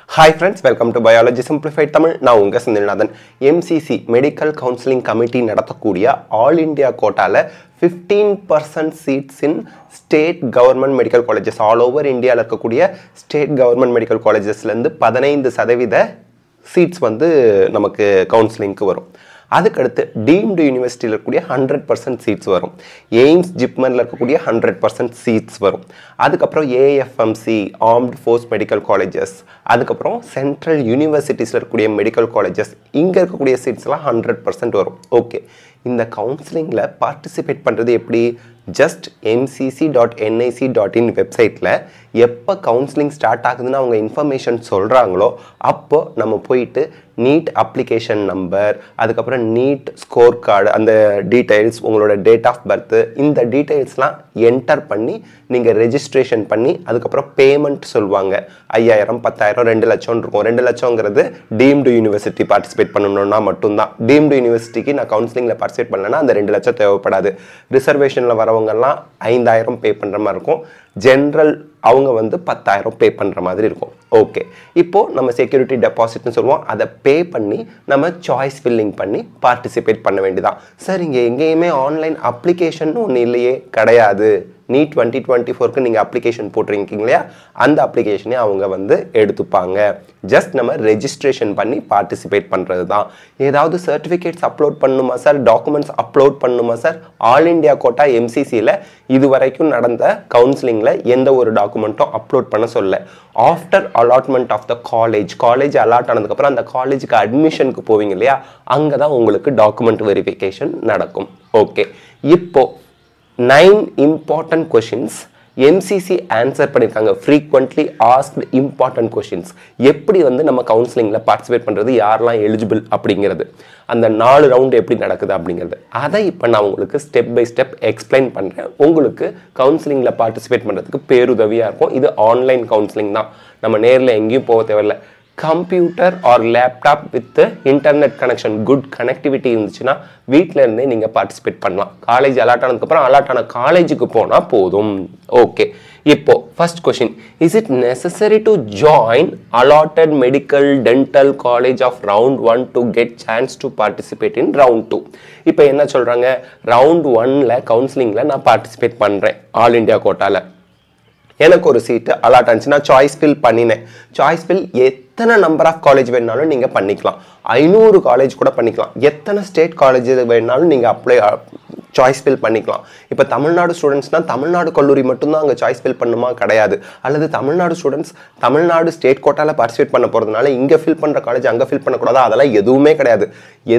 Hi friends, welcome to Biology Simplified Tamil. நான் உங்க Senthilnathan. MCC Medical Counseling Committee நடத்தக்கூடிய All India கோட்டால 15% seats in state government medical colleges all over Indiaல இருக்கக்கூடிய state government medical collegesல இருந்து 15% seats வந்து நமக்கு கவுன்சிலிங்க்கு வரும். அதுக்கடுத்து டீம்டு யூனிவர்சிட்டியில் இருக்கக்கூடிய 100% சீட்ஸ் வரும். எய்ம்ஸ் ஜிப்மரில் இருக்கக்கூடிய 100% சீட்ஸ் வரும். அதுக்கப்புறம் AFMC armed force medical colleges, அதுக்கப்புறம் சென்ட்ரல் யூனிவர்சிட்டிஸில் இருக்கக்கூடிய மெடிக்கல் காலேஜஸ், இங்கே இருக்கக்கூடிய சீட்ஸ்லாம் 100% வரும். ஓகே, இந்த கவுன்சிலிங்கில் பார்ட்டிசிபேட் பண்ணுறது எப்படி? ஜஸ்ட் mcc.nic.in வெப்சைட்டில் எப்போ கவுன்சிலிங் ஸ்டார்ட் ஆகுதுன்னு அவங்க இன்ஃபர்மேஷன் சொல்கிறாங்களோ அப்போ நம்ம போயிட்டு நீட் அப்ளிகேஷன் நம்பர், அதுக்கப்புறம் நீட் ஸ்கோர் கார்டு, அந்த டீட்டெயில்ஸ், உங்களோட டேட் ஆஃப் பர்த்து, இந்த டீட்டெயில்ஸ்லாம் என்டர் பண்ணி நீங்கள் ரெஜிஸ்ட்ரேஷன் பண்ணி அதுக்கப்புறம் பேமெண்ட் சொல்லுவாங்க. 5000, 10,000, 2 லட்சம் இருக்கும். 2 லட்சங்கிறது டீம்டு யூனிவர்சிட்டி பார்ட்டிசிபேட் பண்ணணும்னா மட்டும்தான். டீம்டு யூனிவர்சிட்டிக்கு நான் கவுன்சிலிங்கில் பார்ட்டிசிபேட் பண்ணலன்னா அந்த 2 லட்சம் தேவைப்படாது. ரிசர்வேஷனில் வரவங்கெல்லாம் 5000 பே பண்ணுற மாதிரி இருக்கும். ஜென்ரல் அவங்க வந்து 10,000 பே பண்ணுற மாதிரி இருக்கும். ஓகே, இப்போது நம்ம செக்யூரிட்டி டெபாசிட்னு சொல்லுவோம். அதை பே பண்ணி நம்ம சாய்ஸ் ஃபில்லிங் பண்ணி பார்ட்டிசிபேட் பண்ண வேண்டியதான். சார் இங்கே எங்கேயுமே ஆன்லைன் அப்ளிகேஷன் ஒன்று இல்லையே? கிடையாது. நீட் 2024க்கு நீங்கள் அப்ளிகேஷன் போட்டிருக்கீங்க இல்லையா, அந்த அப்ளிகேஷனே அவங்க வந்து எடுத்துப்பாங்க. ஜஸ்ட் நம்ம ரெஜிஸ்ட்ரேஷன் பண்ணி பார்ட்டிசிபேட் பண்ணுறது தான். ஏதாவது சர்டிஃபிகேட்ஸ் அப்லோட் பண்ணணுமா சார்? டாக்குமெண்ட்ஸ் அப்லோட் பண்ணணுமா சார்? ஆல் இண்டியா கோட்டா எம்சிசியில் இது வரைக்கும் நடந்த கவுன்சிலிங்கில் எந்த ஒரு டாக்குமெண்ட்டும் அப்லோட் பண்ண சொல்ல. After allotment of the college allot ஆனதுக்கப்புறம் அந்த காலேஜுக்கு அட்மிஷனுக்கு போவீங்க இல்லையா, அங்கே தான் உங்களுக்கு டாக்குமெண்ட் வெரிஃபிகேஷன் நடக்கும். ஓகே, இப்போது 9 important questions MCC ஆன்சர் பண்ணியிருக்காங்க. Frequently asked important questions. எப்படி வந்து நம்ம கவுன்சிலிங்கில் பார்ட்டிசிபேட் பண்ணுறது, யாரெல்லாம் எலிஜிபிள் அப்படிங்கிறது, அந்த 4 ரவுண்டு எப்படி நடக்குது அப்படிங்கிறது, அதை இப்போ நான் உங்களுக்கு ஸ்டெப் பை ஸ்டெப் எக்ஸ்பிளைன் பண்ணுறேன். உங்களுக்கு கவுன்சிலிங்கில் பார்ட்டிசிபேட் பண்ணுறதுக்கு பேருதவியாக இருக்கும். இது ஆன்லைன் கவுன்சிலிங் தான், நம்ம நேரில் எங்கேயும் போக தேவையில்லை. Computer or laptop with internet connection, good connectivity இருந்துச்சுன்னா வீட்டில் இருந்தே நீங்கள் பார்ட்டிசிபேட் பண்ணலாம். காலேஜ் அலாட் ஆனதுக்கப்புறம் அலாட் ஆன காலேஜுக்கு போனால் போதும். ஓகே, இப்போ first question, is it necessary to join allotted medical dental college of round 1 to get chance to participate in round 2? இப்போ என்ன சொல்கிறாங்க, ரவுண்ட் 1ல் கவுன்சிலிங்கில் நான் பார்ட்டிசிபேட் பண்ணுறேன் ஆல் இண்டியா கோட்டாவில். எனக்கு ஒரு சீட்டு அலாட் ஆச்சு, நான் சாய்ஸ் ஃபில் பண்ணினேன். சாய்ஸ் ஃபில் எத்தனை நம்பர் ஆஃப் காலேஜ் வேணாலும் நீங்கள் பண்ணிக்கலாம். 500 காலேஜ் கூட பண்ணிக்கலாம். எத்தனை ஸ்டேட் காலேஜ் வேணாலும் நீங்கள் அப்ளை சாய்ஸ் ஃபில் பண்ணிக்கலாம். இப்போ தமிழ்நாடு ஸ்டூடெண்ட்ஸ்னால் தமிழ்நாடு கல்லூரி மட்டும்தான் அங்கே சாய்ஸ் ஃபில் பண்ணுமா? கிடையாது. அல்லது தமிழ்நாடு ஸ்டூடெண்ட்ஸ் தமிழ்நாடு ஸ்டேட் கோட்டாவில் பார்ட்டிசிபேட் பண்ண போகிறதுனால இங்கே ஃபில் பண்ணுற காலேஜ் அங்கே ஃபில் பண்ணக்கூடாது, அதெல்லாம் எதுவுமே கிடையாது.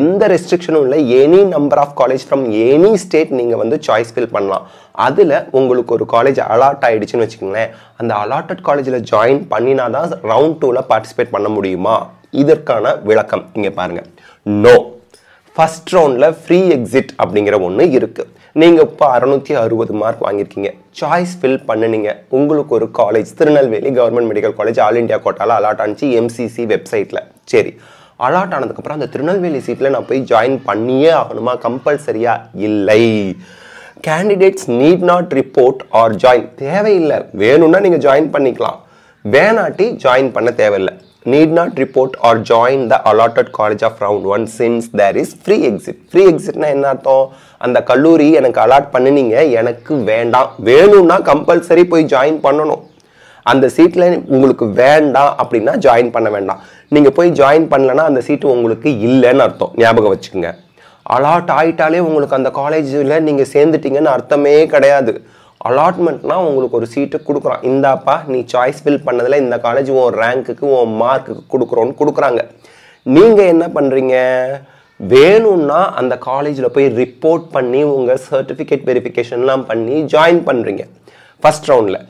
எந்த ரெஸ்ட்ரிக்ஷனும் இல்லை. Any number of college from any state நீங்கள் வந்து சாய்ஸ் ஃபில் பண்ணலாம். அதில் உங்களுக்கு ஒரு காலேஜ் அலாட் ஆகிடுச்சுன்னு வச்சுக்கோங்களேன், அந்த அலாட்டட் காலேஜில் ஜாயின் பண்ணினா தான் ரவுண்ட் 2ல் பார்ட்டிசிபேட் பண்ண முடியுமா? இதற்கான விளக்கம் இங்கே பாருங்கள். நோ, ஃபர்ஸ்ட் ரவுண்டில் ஃப்ரீ எக்ஸிட் அப்படிங்கிற ஒன்று இருக்குது. நீங்கள் இப்போ 660 மார்க் வாங்கியிருக்கீங்க, சாய்ஸ் ஃபில் பண்ணுனீங்க, உங்களுக்கு ஒரு college Tirunelveli government medical college all India கோட்டாவில் அலாட் ஆனிச்சு எம்சிசி வெப்சைட்டில். சரி, அலாட் ஆனதுக்கப்புறம் அந்த திருநெல்வேலி சீட்டில் நான் போய் ஜாயின் பண்ணியே ஆகணுமா? கம்பல்சரியா? இல்லை. Candidates need not report are join, தேவையில்லை. வேணும்னா நீங்கள் ஜாயின் பண்ணிக்கலாம், வேணாட்டி ஜாயின் பண்ண தேவையில்லை. need not report or join the allotted college of round 1 since there is free exit. free exitனா என்ன அர்த்தம்? அந்த கல்லூரி எனக்கு அலாட் பண்ணினீங்க, எனக்கு வேண்டாம், வேணும்னா கம்பல்சரி போய் ஜாயின் பண்ணணும். அந்த சீட்டில் உங்களுக்கு வேண்டாம் அப்படின்னா ஜாயின் பண்ண வேண்டாம். நீங்கள் போய் ஜாயின் பண்ணலன்னா அந்த சீட்டு உங்களுக்கு இல்லைன்னு அர்த்தம். ஞாபகம் வச்சுக்கோங்க. அலாட் ஆகிட்டாலே உங்களுக்கு அந்த காலேஜில் நீங்கள் சேர்ந்துட்டீங்கன்னு அர்த்தமே கிடையாது. அலாட்மெண்ட்னா உங்களுக்கு ஒரு சீட்டு கொடுக்குறான், இந்தாப்பா நீ சாய்ஸ் ஃபில் பண்ணதில் இந்த காலேஜ் உன் ரேங்க்குக்கு உன் மார்க்குக்கு கொடுக்குறோன்னு கொடுக்குறாங்க. நீங்கள் என்ன பண்ணுறீங்க, வேணும்னா அந்த காலேஜில் போய் ரிப்போர்ட் பண்ணி உங்கள் சர்டிஃபிகேட் வெரிஃபிகேஷன்லாம் பண்ணி ஜாயின் பண்ணுறீங்க ஃபர்ஸ்ட் ரவுண்டில்.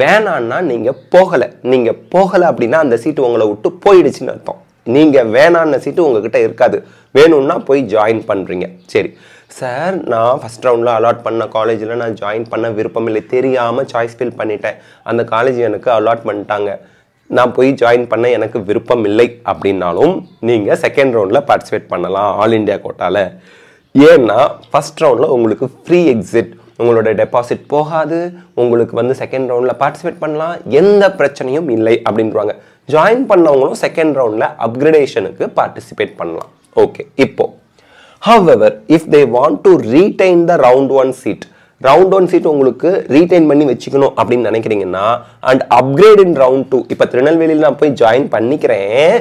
வேணான்னா நீங்கள் போகலை அப்படின்னா அந்த சீட்டு உங்களை விட்டு போயிடுச்சுன்னு அர்த்தம். நீங்கள் வேணான்ன சீட்டு உங்ககிட்ட இருக்காது, வேணும்னா போய் ஜாயின் பண்ணுறீங்க. சரி சார், நான் ஃபஸ்ட் ரவுண்டில் அலாட் பண்ண காலேஜில் நான் ஜாயின் பண்ண விருப்பம் இல்லை, தெரியாமல் சாய்ஸ் ஃபில் பண்ணிட்டேன், அந்த காலேஜ் எனக்கு அலாட் பண்ணிட்டாங்க, நான் போய் ஜாயின் பண்ண எனக்கு விருப்பம் இல்லை அப்படின்னாலும் நீங்கள் செகண்ட் ரவுண்டில் பார்ட்டிசிபேட் பண்ணலாம் ஆல் இண்டியா கோட்டாவில். ஏன்னா ஃபஸ்ட் ரவுண்டில் உங்களுக்கு ஃப்ரீ எக்ஸிட், உங்களோட டெபாசிட் போகாது, உங்களுக்கு வந்து செகண்ட் ரவுண்டில் பார்ட்டிசிபேட் பண்ணலாம், எந்த பிரச்சனையும் இல்லை அப்படின்றாங்க. ஜாயின் பண்ணவங்களும் செகண்ட் ரவுண்டில் அப்கிரேடேஷனுக்கு பார்ட்டிசிபேட் பண்ணலாம். ஓகே, இப்போ however if they want to retain the round 1 seat, round 1 seat உங்களுக்கு ரீடைன் பண்ணி வச்சுக்கணும் அப்படின்னு நினைக்கிறீங்கன்னா and upgrade in round 2, இப்போ திருநெல்வேலியில் நான் போய் ஜாயின் பண்ணிக்கிறேன்,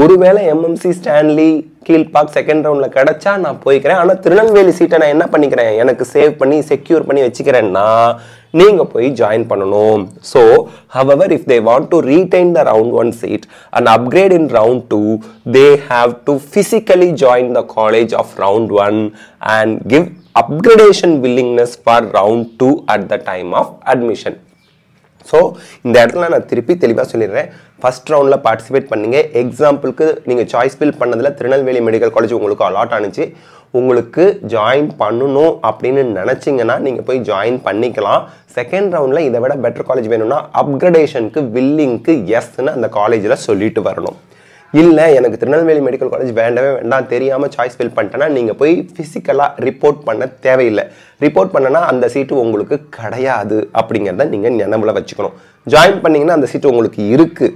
ஒருவேளை எம்எம்சி ஸ்டான்லி கீழ்பாக் செகண்ட் ரவுண்டில் கிடச்சா நான் போய்க்கிறேன், ஆனால் திருநெல்வேலி சீட்டை நான் என்ன பண்ணிக்கிறேன், எனக்கு சேவ் பண்ணி செக்யூர் பண்ணி வச்சுக்கிறேன்னா நீங்கள் போய் ஜாயின் பண்ணணும். So however if they want to retain the round 1 seat and upgrade in round 2, they have to physically join the college of round 1 and give upgradation willingness for round 2 at the time of admission. So இந்த இடத்துல நான் திருப்பி தெளிவாக சொல்லிடுறேன். First ரவுண்டில் participate பண்ணீங்க. எக்ஸாம்பிளுக்கு நீங்கள் சாய்ஸ் ஃபில் பண்ணதில் திருநெல்வேலி மெடிக்கல் காலேஜ் உங்களுக்கு அலாட் ஆனிச்சு. உங்களுக்கு ஜாயின் பண்ணணும் அப்படின்னு நினச்சிங்கன்னா நீங்கள் போய் ஜாயின் பண்ணிக்கலாம். செகண்ட் ரவுண்டில் இதை விட பெட்டர் காலேஜ் வேணும்னா அப்கிரேடேஷனுக்கு வில்லிங்க்கு எஸ்ன்னு அந்த காலேஜில் சொல்லிட்டு வரணும். இல்லை எனக்கு திருநெல்வேலி மெடிக்கல் காலேஜ் வேண்டவே வேண்டாம், தெரியாமல் சாய்ஸ் ஃபில் பண்ணிட்டேன்னா நீங்கள் போய் ஃபிசிக்கலாக ரிப்போர்ட் பண்ண தேவையில்லை. ரிப்போர்ட் பண்ணனா அந்த சீட்டு உங்களுக்கு கிடையாது அப்படிங்கிறத நீங்கள் நினைவுல வச்சுக்கணும். ஜாயின் பண்ணிங்கன்னா அந்த சீட்டு உங்களுக்கு இருக்குது.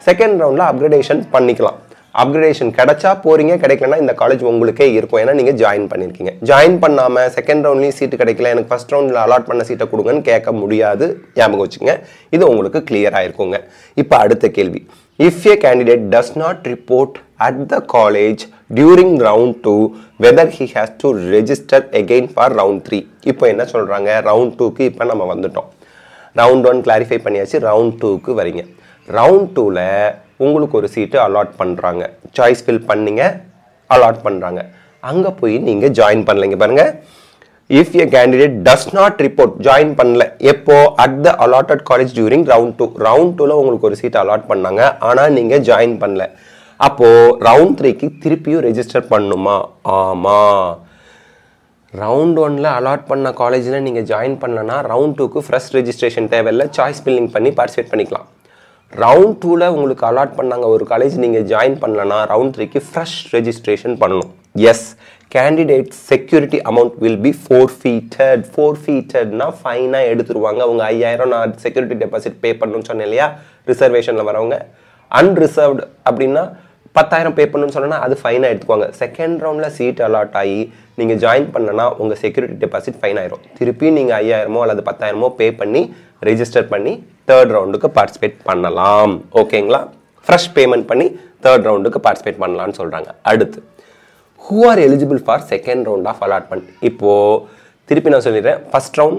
செகண்ட் ரவுண்டில் அப்கிரேடேஷன் பண்ணிக்கலாம். அப்கிரேடேஷன் கிடைச்சா போகிறீங்க, கிடைக்கலன்னா இந்த காலேஜ் உங்களுக்கே இருக்கும், ஏன்னா நீங்கள் ஜாயின் பண்ணியிருக்கீங்க. ஜாயின் பண்ணாமல் செகண்ட் ரவுண்ட்லேயும் சீட்டு கிடைக்கல, எனக்கு ஃபஸ்ட் ரவுண்டில் அலாட் பண்ண சீட்டை கொடுங்கன்னு கேட்க முடியாது. ஞாபகம் வச்சுங்க, இது உங்களுக்கு கிளியராக இருக்குங்க. இப்போ அடுத்த கேள்வி, if a candidate does not report at the college during round 2, whether he has to register again for round 3. இப்போ என்ன சொல்கிறாங்க, round 2க்கு இப்போ நம்ம வந்துட்டோம். round 1 கிளாரிஃபை பண்ணியாச்சு, round 2க்கு வரீங்க. round 2ல உங்களுக்கு ஒரு சீட்டு அலாட் பண்ணுறாங்க, சாய்ஸ் ஃபில் பண்ணிங்க, அலாட் பண்ணுறாங்க. அங்கே போய் நீங்கள் ஜாயின் பண்ணலைங்க பாருங்கள். if a candidate does not report, join பண்ணல எப்போ, at the allotted college during round 2. round 2ல உங்களுக்கு ஒரு சீட் அலாட் பண்ணாங்க, ஆனால் நீங்கள் ஜாயின் பண்ணல. அப்போது round 3க்கு திருப்பியும் ரெஜிஸ்டர் பண்ணணுமா? ஆமாம். ரவுண்ட் 1ல் அலாட் பண்ண காலேஜில் நீங்கள் ஜாயின் பண்ணலன்னா round 2க்கு ஃப்ரெஷ் ரெஜிஸ்ட்ரேஷன் தேவையில்லை, சாய்ஸ் ஃபில்லிங் பண்ணி பார்ட்டிசிபேட் பண்ணிக்கலாம். round 2ல உங்களுக்கு அலாட் பண்ணாங்க ஒரு காலேஜ், நீங்கள் ஜாயின் பண்ணலன்னா round 3க்கு ஃப்ரெஷ் ரெஜிஸ்ட்ரேஷன் பண்ணணும். Yes, candidate security amount will be forfeited. forfeitedனா ஃபைனாக எடுத்துருவாங்க. அவங்க 5000 நான் செக்யூரிட்டி டெபாசிட் பே பண்ணணும்னு சொன்னேன் இல்லையா, ரிசர்வேஷனில் வரவங்க. அன்ரிசர்வ்டு அப்படின்னா 10,000 பே பண்ணணும்னு சொன்னால் அது ஃபைனாக எடுத்துக்குவாங்க. செகண்ட் ரவுண்டில் சீட் அலாட் ஆகி நீங்கள் ஜாயின் பண்ணனா உங்கள் செக்யூரிட்டி டெபாசிட் ஃபைன் ஆயிரும். திருப்பி நீங்கள் 5000 அல்லது 10,000 பே பண்ணி ரெஜிஸ்டர் பண்ணி தேர்ட் ரவுண்டுக்கு பார்ட்டிசிபேட் பண்ணலாம். ஓகேங்களா, ஃப்ரெஷ் பேமெண்ட் பண்ணி தேர்ட் ரவுண்டுக்கு பார்ட்டிசிபேட் பண்ணலான்னு சொல்கிறாங்க. அடுத்து, who are eligible for second round of allotment. இப்போது திருப்பி நான் சொல்லிடுறேன், ஃபர்ஸ்ட் ரவுண்ட்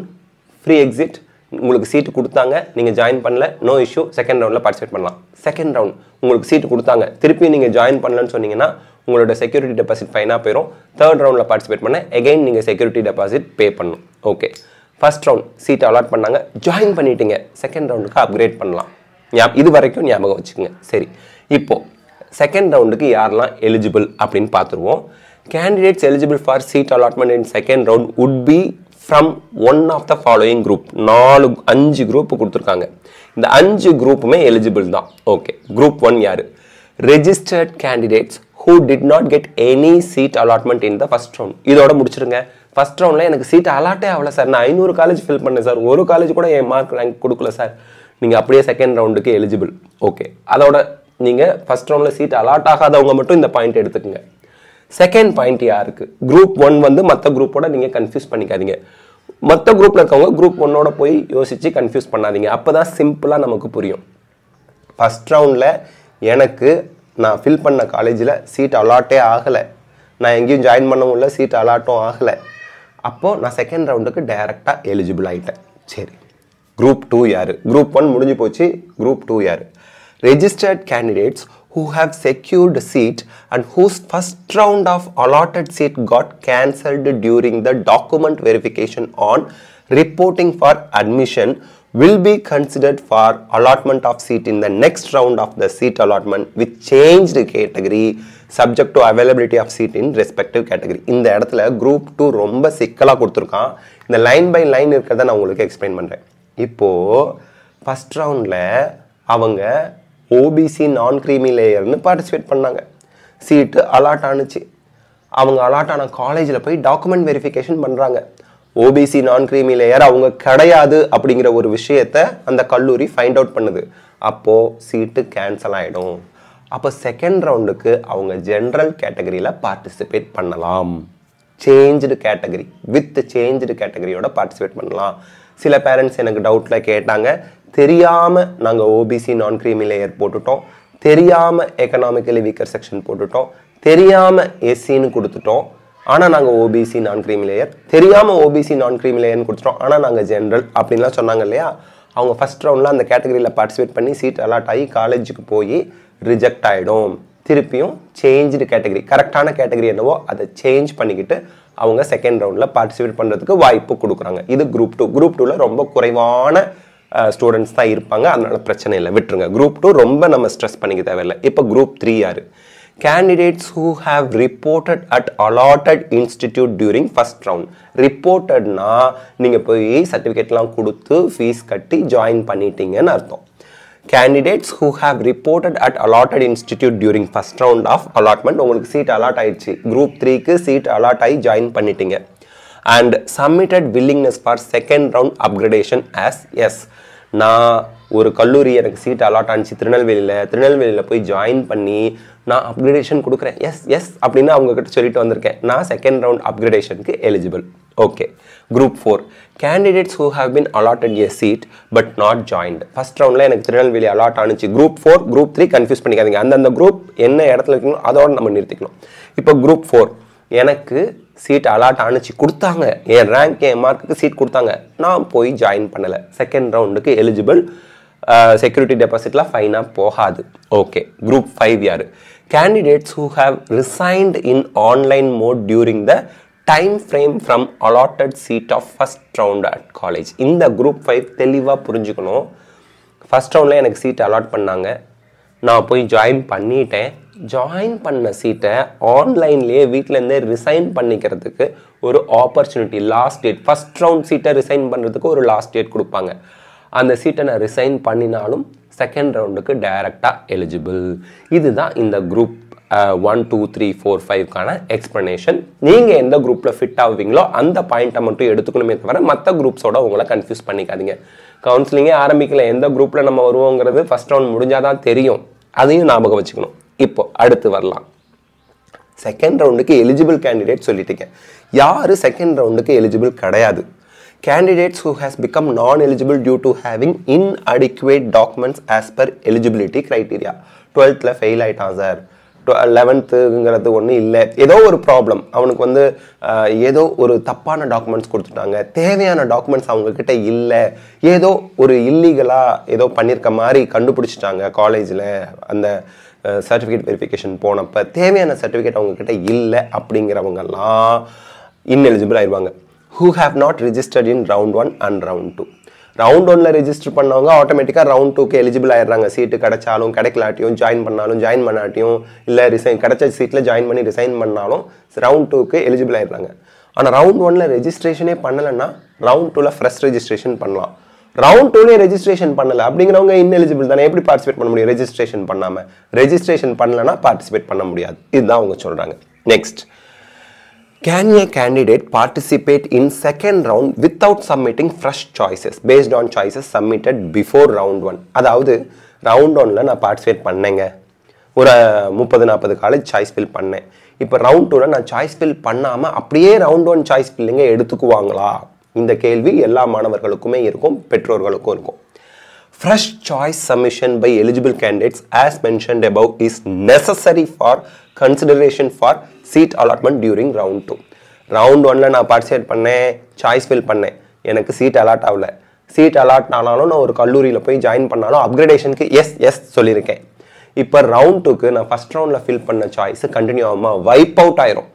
ஃப்ரீ எக்ஸிட், உங்களுக்கு சீட்டு கொடுத்தாங்க, நீங்கள் ஜாயின் பண்ணல, நோ இஷ்யூ, செகண்ட் ரவுண்டில் பார்ட்டிசிபேட் பண்ணலாம். செகண்ட் ரவுண்ட் உங்களுக்கு சீட்டு கொடுத்தாங்க, திருப்பி நீங்கள் ஜாயின் பண்ணலன்னு சொன்னீங்கன்னா உங்களோட செக்யூரிட்டி டெபாசிட் ஃபைனாக போயிடும். தேர்ட் ரவுண்டில் பார்ட்டிசிபேட் பண்ண எகைன் நீங்கள் செக்யூரிட்டி டெபாசிட் பே பண்ணணும். Okay, first round seat allot பண்ணாங்க, ஜாயின் பண்ணிட்டீங்க, செகண்ட் ரவுண்டுக்கு அப்கிரேட் பண்ணலாம். இது வரைக்கும் ஞாபகம் வச்சுக்கோங்க. சரி, இப்போது செகண்ட் ரவுண்டுக்கு யாரெல்லாம் எலிஜிபிள் அப்படின்னு பார்த்துருவோம். Candidates eligible for seat allotment in second round would be from one of the following group. 5 group கொடுத்துருக்காங்க. இந்த 5 குரூப்புமே எலிஜிபிள் தான். ஓகே, குரூப் 1 யாரு? Registered candidates who did not get any seat allotment in the first round. இதோட முடிச்சிருங்க. First ரவுண்டில் எனக்கு seat அலாட்டே ஆகலை சார், நான் 500 காலேஜ் ஃபில் பண்ணேன் சார், ஒரு காலேஜ் கூட என் மார்க் ரேங்க் கொடுக்கல சார், நீங்கள் அப்படியே செகண்ட் ரவுண்டுக்கு எலிஜிபிள். ஓகே, அதோட நீங்கள் ஃபர்ஸ்ட் ரவுண்டில் சீட் அலாட் ஆகாதவங்க மட்டும் இந்த பாயிண்ட் எடுத்துக்கோங்க. செகண்ட் பாயிண்ட் யாருக்கு? குரூப் 1 வந்து மற்ற குரூப்போட நீங்கள் கன்ஃபியூஸ் பண்ணிக்காதீங்க. மற்ற குரூப்பில் இருக்கவங்க குரூப் 1ஓட போய் யோசித்து கன்ஃபியூஸ் பண்ணாதீங்க. அப்போ தான் சிம்பிளாக நமக்கு புரியும். ஃபர்ஸ்ட் ரவுண்டில் எனக்கு நான் ஃபில் பண்ண காலேஜில் சீட் அலாட்டே ஆகலை, நான் எங்கேயும் ஜாயின் பண்ணவும் இல்லை, சீட் அலாட்டும் ஆகலை. அப்போது நான் செகண்ட் ரவுண்டுக்கு டைரெக்டாக எலிஜிபிள் ஆகிட்டேன். சரி, குரூப் 2 யார்? குரூப் 1 முடிஞ்சு போச்சு, குரூப் 2 யார்? Registered candidates who have secured a seat and whose first round of allotted seat got cancelled during the document verification on reporting for admission will be considered for allotment of seat in the next round of the seat allotment with changed category subject to availability of seat in respective category. இந்த இடத்துல group 2 ரொம்ப சிக்கலா கொடுத்திருக்கான். இந்த line by line இருக்கிறத நான் உங்களுக்கு explain பண்றேன். இப்போ ஃபர்ஸ்ட் ரவுண்ட்ல அவங்க ஓபிசி நான் கிரீமி லேயர்னு பார்ட்டிசிபேட் பண்ணாங்க. சீட்டு அலாட் ஆனுச்சு. அவங்க அலாட் ஆன காலேஜில் போய் டாக்குமெண்ட் வெரிஃபிகேஷன் பண்ணுறாங்க. ஓபிசி நான் கிரீமி லேயர் அவங்க கிடையாது அப்படிங்கிற ஒரு விஷயத்த அந்த கல்லூரி ஃபைண்ட் அவுட் பண்ணுது. அப்போது சீட்டு கேன்சல் ஆகிடும். அப்போ செகண்ட் ரவுண்டுக்கு அவங்க ஜென்ரல் கேட்டகரியில் பார்ட்டிசிபேட் பண்ணலாம். சேஞ்சு கேட்டகரி வித் சேஞ்சு கேட்டகரியோட பார்ட்டிசிபேட் பண்ணலாம். சில பேரண்ட்ஸ் எனக்கு டவுட்டில் கேட்டாங்க, தெரியாமல் நாங்கள் ஓபிசி நான் கிரீமி லேயர் போட்டுட்டோம், தெரியாமல் எக்கனாமிக்கலி வீக்கர் செக்ஷன் போட்டுட்டோம், தெரியாமல் எஸ்சின்னு கொடுத்துட்டோம், ஆனால் நாங்கள் ஓபிசி நான் கிரீமி லேயர், தெரியாமல் ஓபிசி நான் கிரீமி லேயர்னு கொடுத்துட்டோம், ஆனால் நாங்கள் ஜென்ரல் அப்படின்லாம் சொன்னாங்க இல்லையா. அவங்க ஃபஸ்ட் ரவுண்டில் அந்த கேட்டகரியில் பார்ட்டிசிபேட் பண்ணி சீட் அலாட் ஆகி காலேஜுக்கு போய் ரிஜெக்ட் ஆகிடும். திருப்பியும் சேஞ்சு கேட்டகரி, கரெக்டான கேட்டகரி என்னவோ அதை சேஞ்ச் பண்ணிக்கிட்டு அவங்க செகண்ட் ரவுண்டில் பார்ட்டிசிபேட் பண்ணுறதுக்கு வாய்ப்பு கொடுக்குறாங்க. இது குரூப் 2. குரூப் 2ல் ரொம்ப குறைவான ஸ்டூடெண்ட்ஸ் தான் இருப்பாங்க, அதனால பிரச்சனை இல்லை, விட்டுருங்க. குரூப் 2 ரொம்ப நம்ம ஸ்ட்ரெஸ் பண்ணிக்க தேவையில்லை. இப்போ குரூப் 3 யாரு? Candidates who have reported at allotted institute during first round. Reportedனா நீங்கள் போய் சர்டிஃபிகேட்லாம் கொடுத்து ஃபீஸ் கட்டி ஜாயின் பண்ணிட்டீங்கன்னு அர்த்தம். Candidates who have reported at allotted institute during first round of allotment, உங்களுக்கு சீட் அலாட் ஆயிடுச்சு, குரூப் 3க்கு சீட் அலாட் ஆகி ஜாயின் பண்ணிட்டீங்க. And submitted willingness for second round upgradation as yes. நான் ஒரு கல்லூரி எனக்கு சீட் அலாட் ஆனிச்சு திருநெல்வேலியில் போய் ஜாயின் பண்ணி நான் அப்கிரேடேஷன் கொடுக்குறேன், எஸ் எஸ் அப்படின்னு அவங்கக்கிட்ட சொல்லிட்டு வந்திருக்கேன், நான் செகண்ட் ரவுண்ட் அப்கிரேடேஷனுக்கு eligible. Okay. Group 4 candidates who have been allotted a seat but not joined. First ரவுண்டில் எனக்கு திருநெல்வேலி அலாட் ஆனிச்சு. குரூப் 4 குரூப் 3 கன்ஃபியூஸ் பண்ணிக்காதீங்க, அந்தந்த குரூப் என்ன இடத்துல இருக்கணும் அதோட நம்ம நிறுத்திக்கணும். இப்போ குரூப் 4 எனக்கு சீட் அலாட் ஆனிச்சு, கொடுத்தாங்க, என் ரேங்க் என் மார்க்குக்கு சீட் கொடுத்தாங்க, நான் போய் ஜாயின் பண்ணலை, செகண்ட் ரவுண்டுக்கு எலிஜிபிள், செக்யூரிட்டி டெபாசிட்லாம் ஃபைனாக போகாது. ஓகே. குரூப் 5 யார்? Candidates who have resigned in online mode during the time frame from allotted seat of first round at college. இந்த குரூப் 5 தெளிவாக புரிஞ்சுக்கணும். ஃபர்ஸ்ட் ரவுண்டில் எனக்கு சீட் அலாட் பண்ணாங்க, நான் போய் ஜாயின் பண்ணிட்டேன், ஜாயின் பண்ண சீட்டை ஆன்லைன்லேயே வீட்டிலேருந்தே ரிசைன் பண்ணிக்கிறதுக்கு ஒரு opportunity, last date, first round சீட்டை ரிசைன் பண்ணுறதுக்கு ஒரு லாஸ்ட் டேட் கொடுப்பாங்க. அந்த சீட்டை நான் ரிசைன் பண்ணினாலும் செகண்ட் ரவுண்டுக்கு டைரெக்டாக எலிஜிபிள். இதுதான் இந்த குரூப் 1 2 3 4 5க்கான எக்ஸ்ப்ளனேஷன். நீங்கள் எந்த குரூப்பில் ஃபிட் ஆகுவீங்களோ அந்த பாயிண்ட்டை மட்டும் எடுத்துக்கணுமே தவிர மற்ற குரூப்ஸோட உங்களை கன்ஃபியூஸ் பண்ணிக்காதீங்க. கவுன்சிலிங்கே ஆரம்பிக்கல, எந்த குரூப்பில் நம்ம வருவோங்கிறது ஃபர்ஸ்ட் ரவுண்ட் முடிஞ்சால் தான் தெரியும், அதையும் ஞாபகம் வச்சுக்கணும். இப்போ அடுத்து வரலாம். செகண்ட் ரவுண்டுக்கு எலிஜிபிள் கேண்டிடேட் சொல்லிட்டீங்க. யார் செகண்ட் ரவுண்டுக்கு எலிஜிபிள் கிடையாது? Candidates who has become non-eligible due to having inadequate documents as per eligibility criteria. 12th fail ஆயிட்டான் சார், 11ங்கிறது ஒன்றும் இல்லை, ஏதோ ஒரு ப்ராப்ளம், அவனுக்கு வந்து ஏதோ ஒரு தப்பான டாக்குமெண்ட்ஸ் கொடுத்துட்டாங்க, தேவையான டாக்குமெண்ட்ஸ் அவங்கக்கிட்ட இல்லை, ஏதோ ஒரு இல்லீகலாக ஏதோ பண்ணியிருக்க மாதிரி கண்டுபிடிச்சிட்டாங்க காலேஜில், அந்த சர்டிஃபிகேட் வெரிஃபிகேஷன் போனப்போ தேவையான சர்டிஃபிகேட் அவங்கக்கிட்ட இல்லை, அப்படிங்கிறவங்கெல்லாம் ineligible ஆயிடுவாங்க. Who have not registered in round 1 and round 2. round 1ல register பண்ணவங்க ஆட்டோமேட்டிக்காக round 2க்கு எலிஜிபிள் ஆயிடுறாங்க. சீட்டு கிடைச்சாலும் கிடைக்கலாட்டியும், ஜாயின் பண்ணாலும் ஜாயின் பண்ணாட்டியும், இல்லை கிடைச்ச சீட்டில் ஜாயின் பண்ணி ரிசைன் பண்ணாலும் round 2க்கு எலிஜிபிள் ஆயிடுறாங்க. ஆனால் round 1ல ரெஜிஸ்ட்ரேஷனே பண்ணலைன்னா round 2ல ஃப்ரெஷ் ரெஜிஸ்ட்ரேஷன் பண்ணலாம். round 2லேயே ரெஜிஸ்ட்ரேஷன் பண்ணலை அப்படிங்கிறவங்க ineligible தானே, எப்படி பார்ட்டிசிபேட் பண்ண முடியும்? ரெஜிஸ்ட்ரேஷன் பண்ணாமல், ரெஜிஸ்ட்ரேஷன் பண்ணலைன்னா பார்ட்டிசிபேட் பண்ண முடியாது. இதுதான் அவங்க சொல்கிறாங்க. Next, can a candidate participate in second round without submitting fresh choices based on choices submitted before round 1? அதாவது round 1ல நான் பார்ட்டிசிபேட் பண்ணேங்க, ஒரு 30-40 காலேஜ் சாய்ஸ் ஃபில் பண்ணேன். இப்போ round 2ல நான் சாய்ஸ் ஃபில் பண்ணாமல் அப்படியே round 1 சாய்ஸ் ஃபில்லிங்க எடுத்துக்குவாங்களா? இந்த கேள்வி எல்லா மாணவர்களுக்குமே இருக்கும், பெற்றோர்களுக்கும் இருக்கும். Fresh choice submission by eligible candidates as mentioned above is necessary for consideration for seat allotment during round 2. round 1ல நான் பார்ட்டிசிபேட் பண்ணேன், சாய்ஸ் ஃபில் பண்ணேன், எனக்கு சீட் அலாட் ஆகல, சீட் அலாட் ஆனாலும் நான் ஒரு கல்லூரியில் போய் ஜாயின் பண்ணாலும் அப்கிரேடேஷனுக்கு எஸ் எஸ் சொல்லியிருக்கேன். இப்போ round 2க்கு நான் ஃபர்ஸ்ட் ரவுண்டில் ஃபில் பண்ண சாய்ஸ் கண்டினியூ ஆகாமல் வைப் அவுட் ஆயிரும்.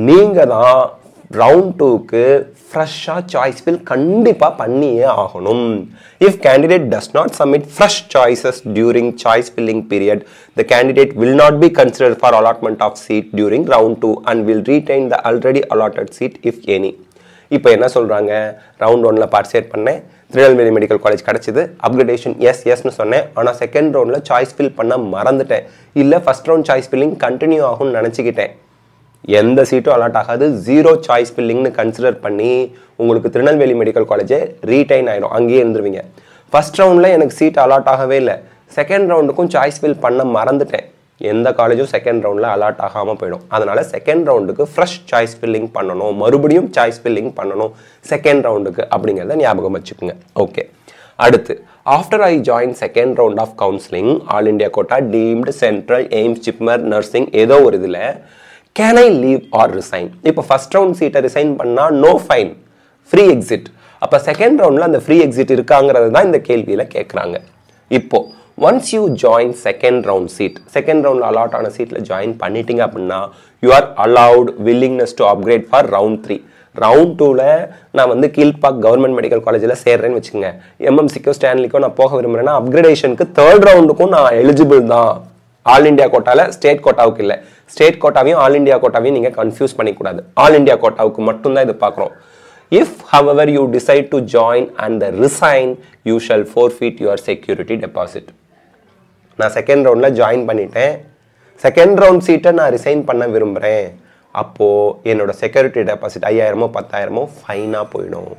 நீங்கள் தான் round 2க்கு ஃப்ரெஷ்ஷாக சாய்ஸ் ஃபில் கண்டிப்பாக பண்ணியே ஆகணும். If candidate does not submit fresh choices during choice filling period, the candidate will not be considered for allotment of seat during round 2 and will retain the already allotted seat if any. இப்போ என்ன சொல்கிறாங்க? round 1ல participate பண்ணேன், Tirunelveli medical college கிடச்சிது, upgradation yes எஸ்ன்னு சொன்னேன், ஆனால் second ரவுண்டில் சாய்ஸ் ஃபில் பண்ண மறந்துட்டேன், இல்லை first round choice filling continue ஆகும்னு நினச்சிக்கிட்டேன். எந்த சீட்டும் அலாட் ஆகாது. 0 சாய்ஸ் ஃபில்லிங்னு கன்சிடர் பண்ணி உங்களுக்கு திருநெல்வேலி மெடிக்கல் காலேஜே ரீடைன் ஆயிடும், அங்கேயே இருந்துருவீங்க. ஃபர்ஸ்ட் ரவுண்டில் எனக்கு சீட் அலாட் ஆகவே இல்லை, செகண்ட் ரவுண்டுக்கும் சாய்ஸ் ஃபில் பண்ண மறந்துட்டேன். எந்த காலேஜும் செகண்ட் ரவுண்டில் அலாட் ஆகாமல் போயிடும். அதனால் செகண்ட் ரவுண்டுக்கு ஃப்ரெஷ் சாய்ஸ் ஃபில்லிங் பண்ணணும், மறுபடியும் சாய்ஸ் ஃபில்லிங் பண்ணணும் செகண்ட் ரவுண்டுக்கு அப்படிங்கிறத ஞாபகம் வச்சுக்கோங்க. ஓகே, அடுத்து after I join second round of counselling all India quota deemed central AIIMS JIPMER nursing ஏதோ ஒரு இதில் can I leave or resign? இப்போ ஃபர்ஸ்ட் ரவுண்ட் சீட்டை ரிசைன் பண்ணால் நோ ஃபைன், ஃப்ரீ எக்ஸிட். அப்போ செகண்ட் ரவுண்டில் அந்த ஃப்ரீ எக்ஸிட் இருக்காங்கிறது தான் இந்த கேள்வியில் கேட்குறாங்க. இப்போ once you join second round seat, second ரவுண்டில் அலாட் ஆன சீட்டில் ஜாயின் பண்ணிட்டீங்க அப்படின்னா you are allowed willingness to upgrade for round 3. Round 2ல் நான் வந்து கீழ்பாக் கவர்மெண்ட் மெடிக்கல் காலேஜில் சேர்றேன்னு வச்சுக்கோங்க, எம்எம்சிக்கோ ஸ்டான்லிக்கோ நான் போக விரும்புகிறேன்னா அப்கிரேடேஷனுக்கு தேர்ட் ரவுண்டுக்கும் நான் எலிஜிபிள் தான். ஆல் இண்டியா கோட்டாவில் ஸ்டேட் கோட்டாவுக்கு இல்லை. ஸ்டேட் கோட்டாவையும் ஆல் இண்டியா கோட்டாவையும் நீங்கள் கன்ஃபியூஸ் பண்ணிக்கூடாது. ஆல் இண்டியா கோட்டாவுக்கு மட்டும்தான் இது பார்க்குறோம். If, however, you decide to join and resign, you shall forfeit your security deposit. நான் செகண்ட் ரவுண்டில் ஜாயின் பண்ணிட்டேன், செகண்ட் ரவுண்ட் சீட்டை நான் ரிசைன் பண்ண விரும்புகிறேன், அப்போது என்னோட செக்யூரிட்டி டெபாசிட் 5000 10,000 ஃபைனாக போயிடும்,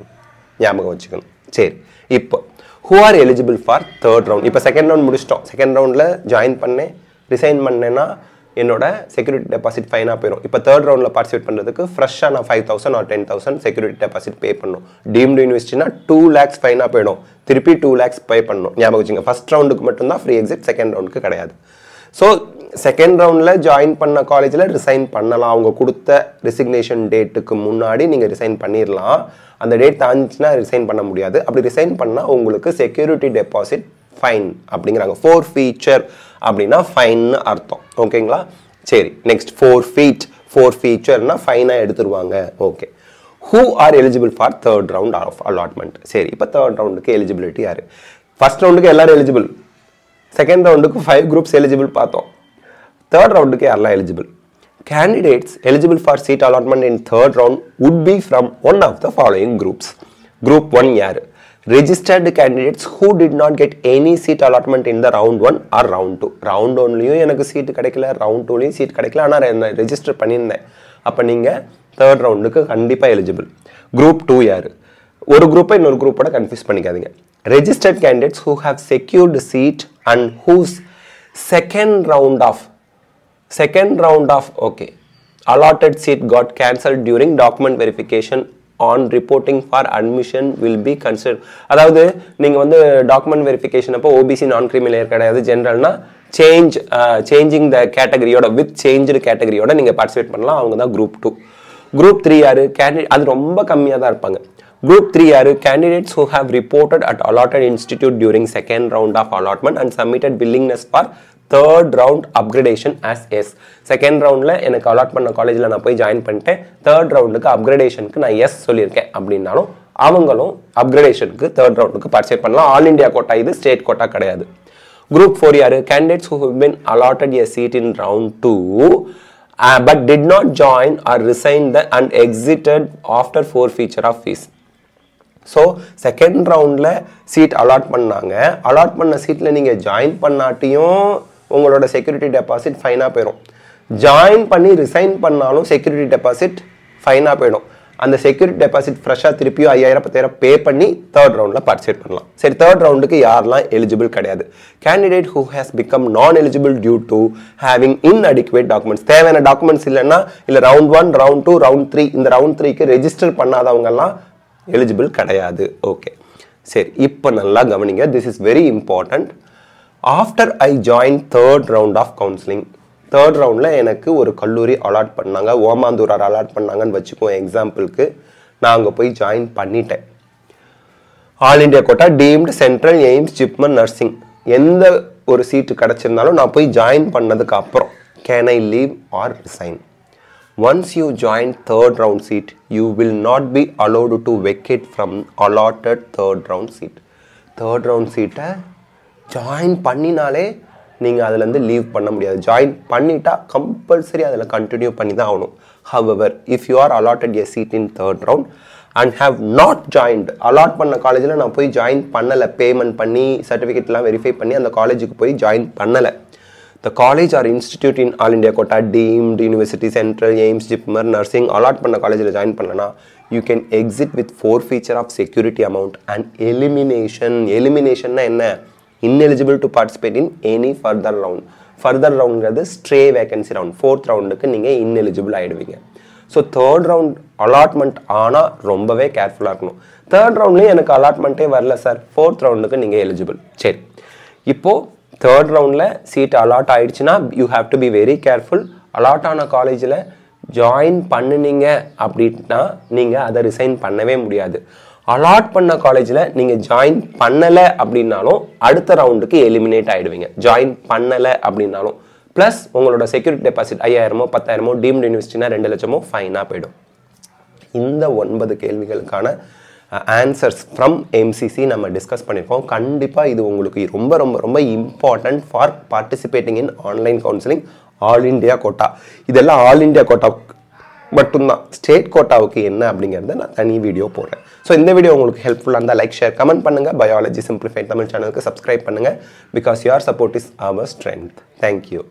ஞாபகம் வச்சுக்கணும். சரி, இப்போ who are eligible for third round? இப்போ செகண்ட் ரவுண்ட் முடிச்சிட்டோம், செகண்ட் ரவுண்டில் ஜாயின் பண்ணேன், ரிசைன் பண்ணேன்னா என்னோட செக்யூரிட்டி டெபாசிட் ஃபைனாக போயிடும். இப்போ தேர்ட் ரவுண்டில் பார்ட்டிசிபேட் பண்ணுறதுக்கு ஃப்ரெஷ்ஷாக நான் 5,000 or 10,000 செக்யூரிட்டி டெபாசிட் பே பண்ணணும். டீம்டு யூனிவர்சிட்டினா 2 lakhs ஃபைனாக போயிடும், திருப்பி 2 lakhs பே பண்ணணும், ஞாபகம் வச்சுங்க. ஃபர்ஸ்ட் ரவுண்டுக்கு மட்டும்தான் ஃப்ரீ எக்ஸிட், செகண்ட் ரவுண்டுக்கு கிடையாது. ஸோ செகண்ட் ரவுண்டில் ஜாயின் பண்ண காலேஜில் ரிசைன் பண்ணலாம், அவங்க கொடுத்த ரிசிக்னேஷன் டேட்டுக்கு முன்னாடி நீங்கள் ரிசைன் பண்ணிடலாம். அந்த டேட் தாண்டிச்சுன்னா ரிசைன் பண்ண முடியாது. அப்படி ரிசைன் பண்ணால் உங்களுக்கு செக்யூரிட்டி டெபாசிட் ஃபைன் அப்படிங்கிறாங்க. ஃபோர்ஃபீச்சர் அப்படின்னா ஃபைன்னு அர்த்தம், ஓகேங்களா? சரி, நெக்ஸ்ட் ஃபோர்ஃபீச்சர்னா ஃபைனாக எடுத்துருவாங்க. Okay, who are eligible for third round of allotment? சரி, இப்போ தேர்ட் ரவுண்டுக்கு எலிஜிபிலிட்டி யார்? ஃபர்ஸ்ட் ரவுண்டுக்கு எல்லாரும் எலிஜிபிள், செகண்ட் ரவுண்டுக்கு 5 groups எலிஜிபிள் பார்த்தோம், தேர்ட் ரவுண்டுக்கு யாரெல்லாம் eligible? Candidates eligible for seat allotment in third round would be from one of the following groups. Group 1 யார்? Registered candidates who did not get any seat allotment in the round 1 or round 2. round 1லையும் எனக்கு seat கிடைக்கல, round 2லையும் seat கிடைக்கல, ஆனால் நான் register பண்ணியிருந்தேன், அப்போ நீங்கள் third ரவுண்டுக்கு கண்டிப்பாக எலிஜிபிள். குரூப் 2 யார்? ஒரு குரூப்பை இன்னொரு குரூப்போட கன்ஃபியூஸ் பண்ணிக்காதீங்க. Registered candidates who have secured seat and whose second round of okay allotted seat got cancelled during document verification on reporting for admission will be considered. அதாவது நீங்கள் வந்து டாக்குமெண்ட் வெரிஃபிகேஷன் அப்போ ஓபிசி நான் கிரிமினல் கிடையாது, ஜென்ரல்னா changing the கேட்டகரியோட with change கேட்டகரியோட நீங்கள் participate பண்ணலாம், அவங்க தான் குரூப் 2. குரூப் 3 யார்? கேண்டிடேட், அது ரொம்ப கம்மியாக தான் இருப்பாங்க. குரூப் 3 யார்? Candidates who have reported at allotted institute during second round of allotment and submitted willingness for third round upgradation as S. Second ரவுண்டில் எனக்கு அலாட் பண்ண காலேஜில் நான் போய் ஜாயின் பண்ணிட்டேன், தேர்ட் ரவுண்டுக்கு அப்கிரேடேஷனுக்கு நான் எஸ் சொல்லியிருக்கேன் அப்படின்னாலும் அவங்களும் அப்கிரேடேஷனுக்கு தேர்ட் ரவுண்டுக்கு பார்ட்டிசிபேட் பண்ணலாம். ஆல் இண்டியா கோட்டா, இது ஸ்டேட் கோட்டா கிடையாது. குரூப் 4 யார்? Candidates who have been allotted a seat in round 2 but did not join or resign and exited after forfeiture of fees. So second ரவுண்டில் seat allot பண்ணாங்க, allot பண்ண சீட்டில் நீங்கள் join பண்ணாட்டியும் உங்களோட security deposit ஃபைனாக போயிடும், ஜாயின் பண்ணி ரிசைன் பண்ணாலும் செக்யூரிட்டி டெபாசிட் ஃபைனாக போயிடும். அந்த செக்யூரிட்டி டெபாசிட் ஃப்ரெஷ்ஷாக திருப்பியும் 5000 10,000 பே பண்ணி தேர்ட் ரவுண்டில் பார்ட்டிசிபேட் பண்ணலாம். சரி, தேர்ட் ரவுண்டுக்கு யாரெல்லாம் எலிஜிபிள் கிடையாது? Candidate who has become non eligible due to having inadequate documents. தேவையான டாக்குமெண்ட்ஸ் இல்லைன்னா, இல்லை ரவுண்ட் 1 ரவுண்ட் 2 ரவுண்ட் 3 இந்த ரவுண்ட் 3க்கு ரெஜிஸ்டர் பண்ணாதவங்கெல்லாம் எலிஜிபிள் கிடையாது. ஓகே, சரி, இப்போ நல்லா கவனிங்க, this is very important. After I join third round of counselling, third ரவுண்டில் எனக்கு ஒரு கல்லூரி அலாட் பண்ணாங்க, ஓமாந்தூரார் அலாட் பண்ணாங்கன்னு வச்சுக்கோ எக்ஸாம்பிளுக்கு, நான் அங்கே போய் ஜாயின் பண்ணிட்டேன். All India quota deemed central AIIMS JIPMER nursing, எந்த ஒரு சீட்டு கிடச்சிருந்தாலும் நான் போய் ஜாயின் பண்ணதுக்கு அப்புறம் can I leave or resign? Once you join third round seat, you will not be allowed to vacate from allotted third round seat. Third round seat join பண்ணினாலே நீங்கள் அதுலேருந்து லீவ் பண்ண முடியாது. ஜாயின் பண்ணிட்டா கம்பல்சரி அதில் continue பண்ணி தான் ஆகணும். However, if you are allotted a seat in third round and have not joined, allot பண்ண காலேஜில் நான் போய் ஜாயின் பண்ணலை, பேமெண்ட் பண்ணி சர்டிஃபிகேட்லாம் வெரிஃபை பண்ணி அந்த காலேஜுக்கு போய் ஜாயின் பண்ணலை, the college or institute in all India quota deemed university central aims jipmer nursing allot பண்ண காலேஜில் ஜாயின் பண்ணலனா you can exit with forfeiture of security amount and elimination என்ன ineligible to participate in any further roundங்கிறது stray vacancy round. 4th roundக்கு நீங்க ineligible ஆயிடுவீங்க. So third round allotment ஆனால் ரொம்பவே கேர்ஃபுல்லாக இருக்கணும். தேர்ட் ரவுண்ட்லேயும் எனக்கு அலாட்மெண்ட்டே வரல சார், 4th ரவுண்டுக்கு நீங்கள் எலிஜிபிள். சரி, இப்போது தேர்ட் ரவுண்டில் சீட் அலாட் ஆகிடுச்சுன்னா you have to be very careful. Allot ஆன காலேஜில் ஜாயின் பண்ணினீங்க அப்படின்னா நீங்கள் அதை ரிசைன் பண்ணவே முடியாது. அலாட் பண்ண காலேஜில் நீங்கள் ஜாயின் பண்ணலை அப்படின்னாலும் அடுத்த ரவுண்டுக்கு எலிமினேட் ஆகிடுவீங்க. ஜாயின் பண்ணலை அப்படின்னாலும் ப்ளஸ் உங்களோட செக்யூரிட்டி டெபாசிட் 5000 10,000 டீம்டு யூனிவர்சிட்டினா 2 லட்சமோ ஃபைனாக போயிடும். இந்த 9 கேள்விகளுக்கான ஆன்சர்ஸ் ஃப்ரம் எம்சிசி நம்ம டிஸ்கஸ் பண்ணியிருக்கோம். கண்டிப்பாக இது உங்களுக்கு ரொம்ப ரொம்ப ரொம்ப important for participating in online counselling all India quota. இதெல்லாம் ஆல் இண்டியா கோட்டா மட்டும்தான். ஸ்டேட் கோட்டாவுக்கு என்ன அப்படிங்கிறத நான் தனி வீடியோ போடுறேன். ஸோ இந்த வீடியோ உங்களுக்கு ஹெல்ப்ஃபுல்லாக இருந்தால் லைக் ஷேர் கமெண்ட் பண்ணுங்கள். பயாலஜி சிம்பிளிஃபைட் தமிழ் சேனலுக்கு சப்ஸ்கிரைப் பண்ணுங்கள். Because your support is our strength. Thank you.